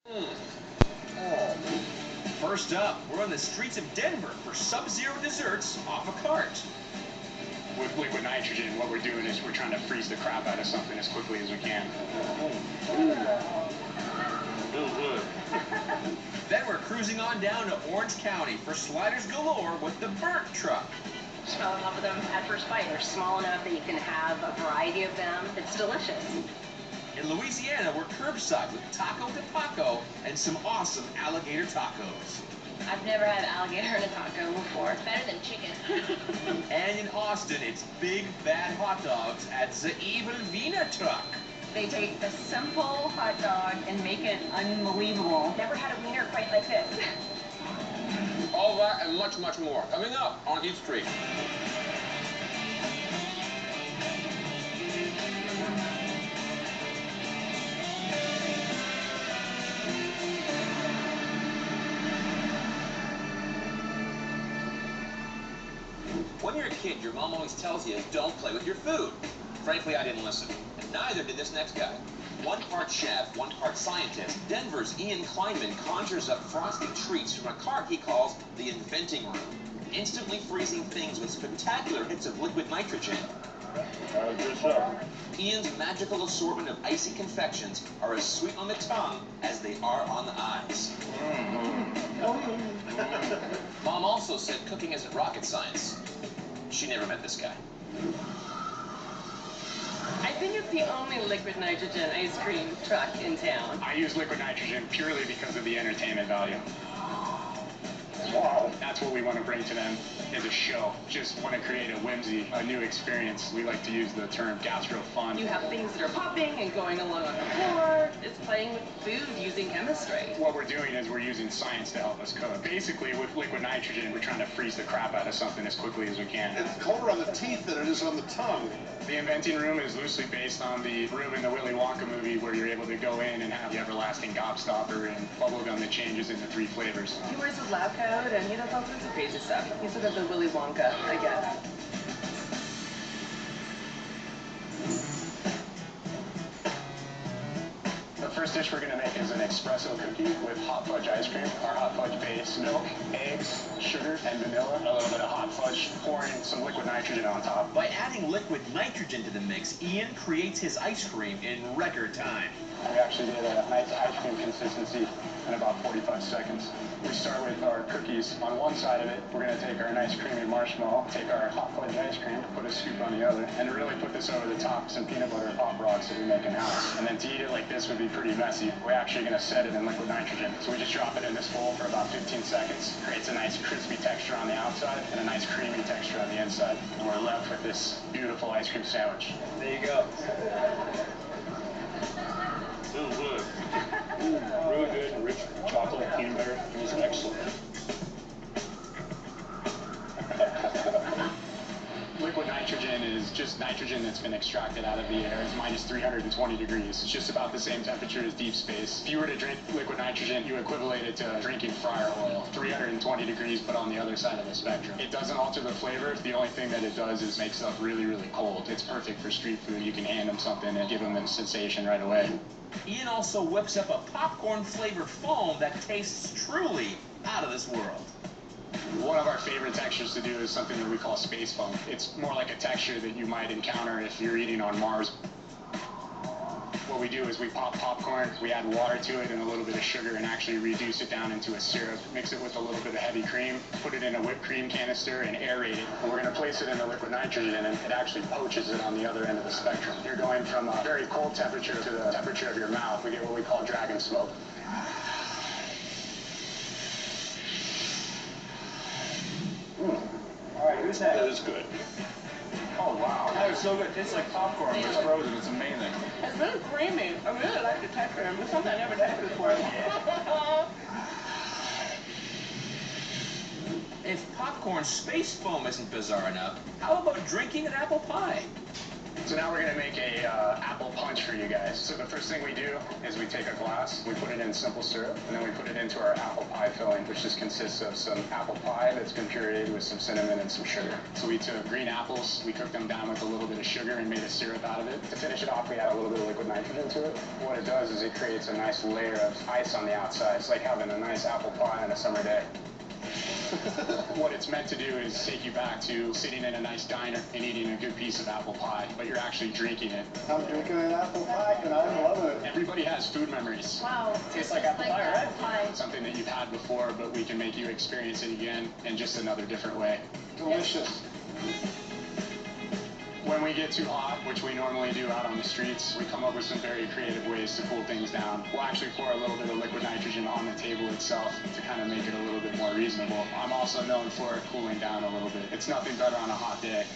Oh. First up, we're on the streets of Denver for Sub-Zero desserts off a cart. With liquid nitrogen, what we're doing is we're trying to freeze the crap out of something as quickly as we can. Then we're cruising on down to Orange County for sliders galore with the Burnt Truck. Just fell in love with them at first bite. They're small enough that you can have a variety of them. It's delicious. In Louisiana, we're curbside with Taco de Paco and some awesome alligator tacos. I've never had alligator in a taco before. It's better than chicken. And in Austin, it's big bad hot dogs at the Evil Vina Truck. They take a simple hot dog and make it unbelievable. Never had a wiener quite like this. All that and much, much more coming up on Eat Street. When you're a kid, your mom always tells you, don't play with your food. Frankly, I didn't listen. And neither did this next guy. One part chef, one part scientist, Denver's Ian Kleinman conjures up frosty treats from a cart he calls the inventing room, instantly freezing things with spectacular hits of liquid nitrogen. Good stuff. Ian's magical assortment of icy confections are as sweet on the tongue as they are on the eyes. Mom also said cooking isn't rocket science. She never met this guy. I think it's the only liquid nitrogen ice cream truck in town. I use liquid nitrogen purely because of the entertainment value. Wow. That's what we want to bring to them is a show. Just want to create a whimsy, a new experience. We like to use the term gastro fun. You have things that are popping and going along on the floor. It's playing with food using chemistry. What we're doing is we're using science to help us cook. Basically, with liquid nitrogen, we're trying to freeze the crap out of something as quickly as we can. It's colder on the teeth than it is on the tongue. The inventing room is loosely based on the room in the Willy Wonka movie where you're able to go in and have the everlasting gobstopper and bubblegum that changes into 3 flavors. He wears his lab coat and he does all sorts of crazy stuff. He's sort of the Willy Wonka, I guess. The first dish we're going to make is an espresso cookie with hot fudge ice cream. Our hot fudge base, milk, eggs, sugar, and vanilla. A little bit of hot fudge, pouring some liquid nitrogen on top. By adding liquid nitrogen to the mix, Ian creates his ice cream in record time. We actually did a nice ice cream consistency in about 45 seconds. We start with our cookies. On one side of it, we're going to take our nice creamy marshmallow, take our hot fudge ice cream, put a scoop on the other, and really put this over the top, some peanut butter pop rocks that we make in-house. And then to eat it like this would be pretty messy. We're actually going to set it in liquid nitrogen. So we just drop it in this bowl for about 15 seconds. Creates a nice crispy texture on the outside and a nice creamy texture on the inside. And we're left with this beautiful ice cream sandwich. There you go. Good. Really good, rich chocolate, peanut butter. It was excellent. Liquid nitrogen is just nitrogen that's been extracted out of the air. It's minus 320 degrees. It's just about the same temperature as deep space. If you were to drink liquid nitrogen, you equivalent it to drinking fryer oil. 320 degrees, but on the other side of the spectrum. It doesn't alter the flavor. The only thing that it does is make stuff really, really cold. It's perfect for street food. You can hand them something and give them the sensation right away. Ian also whips up a popcorn-flavored foam that tastes truly out of this world. One of our favorite textures to do is something that we call space foam. It's more like a texture that you might encounter if you're eating on Mars. What we do is we pop popcorn, we add water to it and a little bit of sugar and actually reduce it down into a syrup, mix it with a little bit of heavy cream, put it in a whipped cream canister and aerate it. And we're going to place it in the liquid nitrogen and it actually poaches it on the other end of the spectrum. You're going from a very cold temperature to the temperature of your mouth. We get what we call dragon smoke. All right, who's next? That is good. Oh, wow. That is so good. It tastes like popcorn, but it's frozen. It's amazing. It's really creamy. I really like the texture. It's something I never tasted before. If popcorn space foam isn't bizarre enough, how about drinking an apple pie? So now we're gonna make a apple punch for you guys. So the first thing we do is we take a glass, we put it in simple syrup, and then we put it into our apple pie filling, which just consists of some apple pie that's been pureed with some cinnamon and some sugar. So we took green apples, we cooked them down with a little bit of sugar and made a syrup out of it. To finish it off, we add a little bit of liquid nitrogen to it. What it does is it creates a nice layer of ice on the outside. It's like having a nice apple pie on a summer day. What it's meant to do is take you back to sitting in a nice diner and eating a good piece of apple pie, but you're actually drinking it. I'm drinking an apple pie and I'm loving it. Everybody has food memories. Wow. Tastes like apple pie, right? Something that you've had before, but we can make you experience it again in just another different way. Delicious. When we get too hot, which we normally do out on the streets, we come up with some very creative ways to cool things down. We'll actually pour a little bit of liquid nitrogen on the table itself to kind of make it a little bit more reasonable. I'm also known for cooling down a little bit. It's nothing better on a hot day.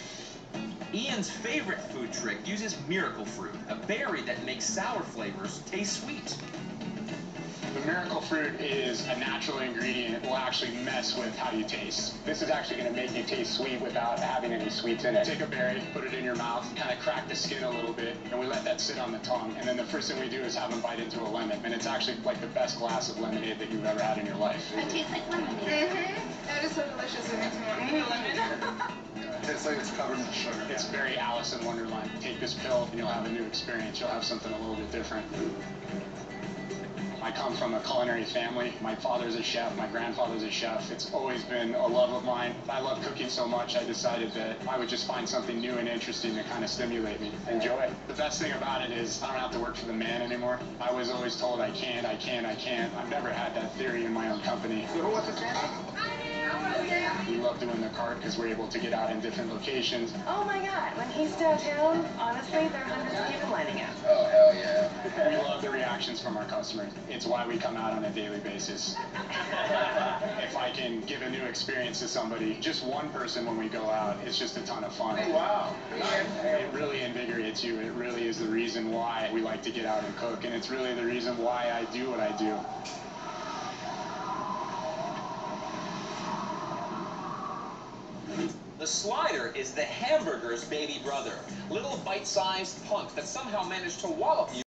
Ian's favorite food trick uses miracle fruit, a berry that makes sour flavors taste sweet. The miracle fruit is a natural ingredient. It will actually mess with how you taste. This is actually going to make you taste sweet without having any sweets in it. Take a berry, put it in your mouth, kind of crack the skin a little bit, and we let that sit on the tongue. And then the first thing we do is have them bite into a lemon. And it's actually like the best glass of lemonade that you've ever had in your life. It tastes like lemonade. That is so delicious. It makes me want to eat a lemon. It tastes like it's covered in sugar. It's very Alice in Wonderland. Take this pill and you'll have a new experience. You'll have something a little bit different. I come from a culinary family. My father's a chef, my grandfather's a chef. It's always been a love of mine. I love cooking so much, I decided that I would just find something new and interesting to kind of stimulate me. Enjoy. The best thing about it is I don't have to work for the man anymore. I was always told I can't. I've never had that theory in my own company. So who wants to stand up? We love doing the cart because we're able to get out in different locations. Oh my God, when he's downtown, honestly, there are hundreds of people lining up. Oh, hell yeah. We love the reactions from our customers. It's why we come out on a daily basis. If I can give a new experience to somebody, just one person when we go out, it's just a ton of fun. Wow. It really invigorates you. It really is the reason why we like to get out and cook, and it's really the reason why I do what I do. The slider is the hamburger's baby brother. Little bite-sized punks that somehow manage to wallop you